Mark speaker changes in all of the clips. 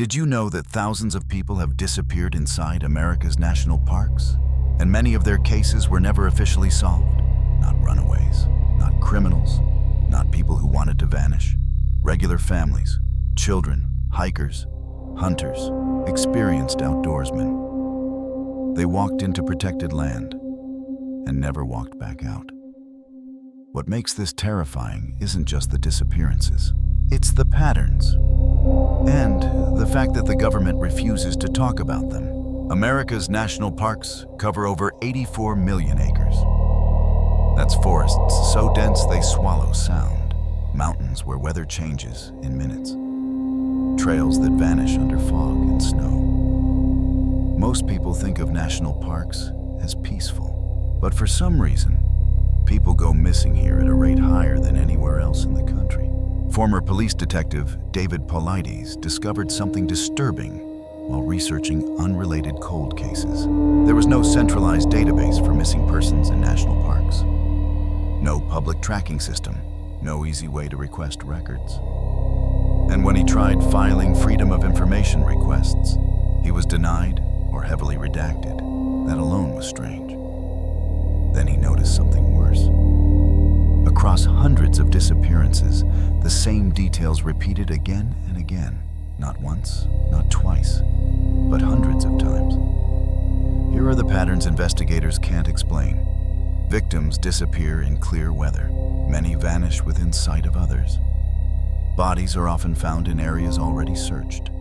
Speaker 1: Did you know that thousands of people have disappeared inside America's national parks? And many of their cases were never officially solved. Not runaways, not criminals, not people who wanted to vanish. Regular families, children, hikers, hunters, experienced outdoorsmen. They walked into protected land and never walked back out. What makes this terrifying isn't just the disappearances, it's the patterns. And the fact that the government refuses to talk about them. America's national parks cover over 84 million acres. That's forests so dense they swallow sound. Mountains where weather changes in minutes. Trails that vanish under fog and snow. Most people think of national parks as peaceful, but for some reason, people go missing here at a rate higher than anywhere else in the country. Former police detective David Paulides discovered something disturbing while researching unrelated cold cases. There was no centralized database for missing persons in national parks. No public tracking system, no easy way to request records. And when he tried filing Freedom of Information requests, he was denied or heavily redacted. That alone was strange. Then he noticed something worse. Across hundreds of disappearances, the same details repeated again and again. Not once, not twice, but hundreds of times. Here are the patterns investigators can't explain. Victims disappear in clear weather. Many vanish within sight of others. Bodies are often found in areas already searched.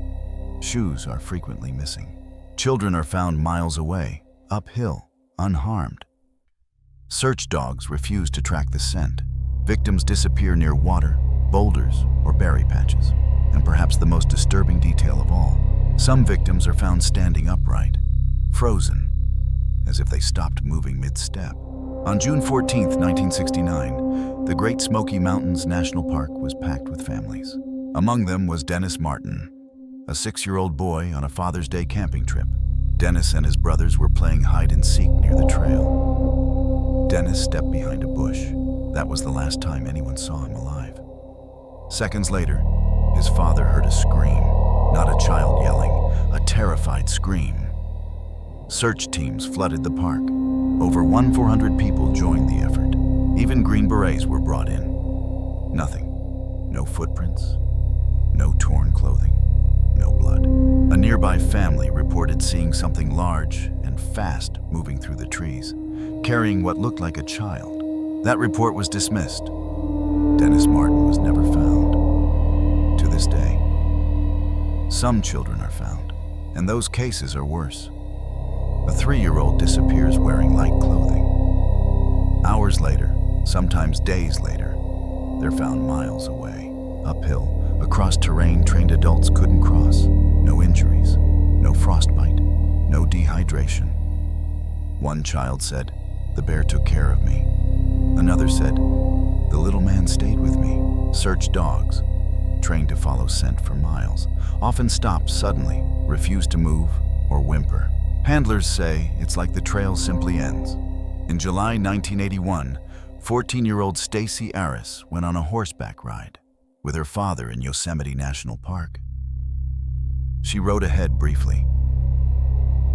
Speaker 1: Shoes are frequently missing. Children are found miles away, uphill, unharmed. Search dogs refuse to track the scent. Victims disappear near water, boulders, or berry patches. And perhaps the most disturbing detail of all, some victims are found standing upright, frozen, as if they stopped moving mid-step. On June 14, 1969, the Great Smoky Mountains National Park was packed with families. Among them was Dennis Martin, a 6-year-old boy on a Father's Day camping trip. Dennis and his brothers were playing hide-and-seek near the trail. Dennis stepped behind a bush. That was the last time anyone saw him alive. Seconds later, his father heard a scream. Not a child yelling, a terrified scream. Search teams flooded the park. Over 1,400 people joined the effort. Even Green Berets were brought in. Nothing. No footprints, no torn clothing, no blood. A nearby family reported seeing something large and fast moving through the trees, carrying what looked like a child. That report was dismissed. Dennis Martin was never found. To this day, some children are found, and those cases are worse. A 3-year-old disappears wearing light clothing. Hours later, sometimes days later, they're found miles away, uphill, across terrain trained adults couldn't cross. No injuries, no frostbite, no dehydration. One child said, "The bear took care of me." Another said, "The little man stayed with me." Search dogs, trained to follow scent for miles, often stop suddenly, refuse to move, or whimper. Handlers say it's like the trail simply ends. In July 1981, 14-year-old Stacy Aris went on a horseback ride with her father in Yosemite National Park. She rode ahead briefly.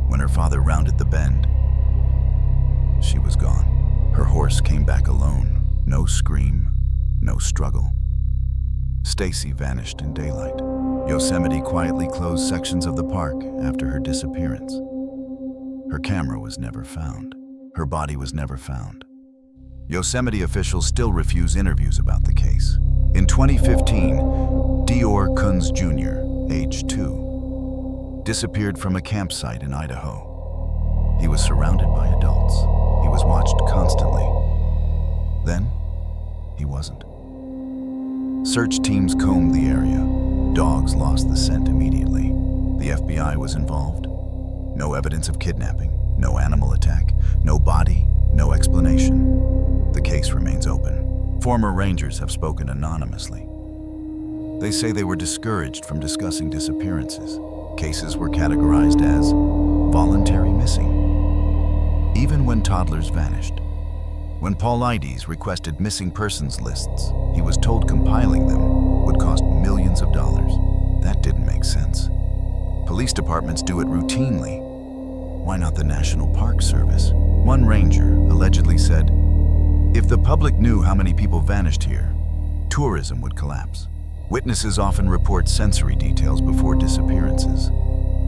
Speaker 1: When her father rounded the bend, she was gone. Her horse came back alone. No scream, no struggle. Stacy vanished in daylight. Yosemite quietly closed sections of the park after her disappearance. Her camera was never found. Her body was never found. Yosemite officials still refuse interviews about the case. In 2015, Dior Kunz Jr., age 2, disappeared from a campsite in Idaho. He was surrounded by adults. He was watched constantly. Then, he wasn't. Search teams combed the area. Dogs lost the scent immediately. The FBI was involved. No evidence of kidnapping, no animal attack, no body, no explanation. The case remains open. Former rangers have spoken anonymously. They say they were discouraged from discussing disappearances. Cases were categorized as voluntary missing, even when toddlers vanished. When Paulides requested missing persons lists, he was told compiling them would cost millions of dollars. That didn't make sense. Police departments do it routinely. Why not the National Park Service? One ranger allegedly said, "If the public knew how many people vanished here, tourism would collapse." Witnesses often report sensory details before disappearances.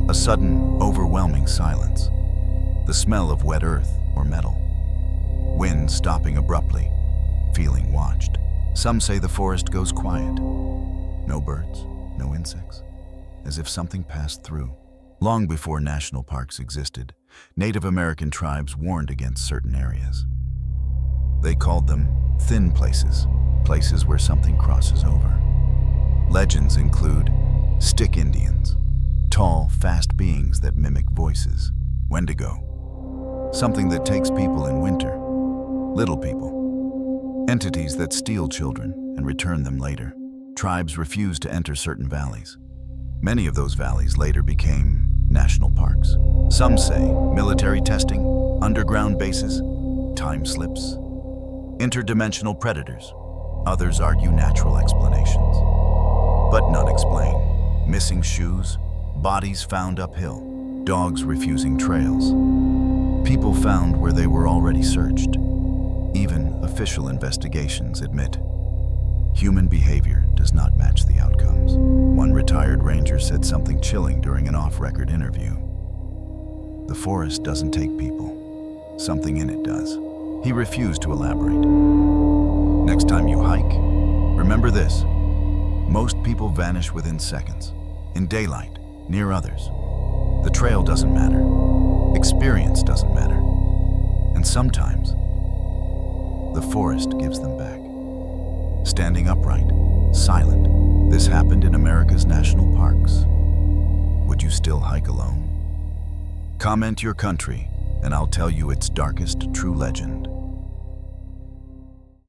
Speaker 1: A sudden, overwhelming silence. The smell of wet earth or metal. Wind stopping abruptly. Feeling watched. Some say the forest goes quiet. No birds, no insects. As if something passed through. Long before national parks existed, Native American tribes warned against certain areas. They called them thin places, places where something crosses over. Legends include stick Indians, tall, fast beings that mimic voices, Wendigo, something that takes people in winter, little people, entities that steal children and return them later. Tribes refused to enter certain valleys. Many of those valleys later became national parks. Some say military testing, underground bases, time slips, interdimensional predators. Others argue natural explanations. But none explain. Missing shoes, bodies found uphill, dogs refusing trails, people found where they were already searched. Even official investigations admit human behavior does not match the outcomes. One retired ranger said something chilling during an off-record interview. The forest doesn't take people. Something in it does. He refused to elaborate. Next time you hike, remember this. Most people vanish within seconds, in daylight, near others. The trail doesn't matter. Experience doesn't matter. And sometimes, the forest gives them back. Standing upright, silent, this happened in America's national parks. Would you still hike alone? Comment your country, and I'll tell you its darkest true legend.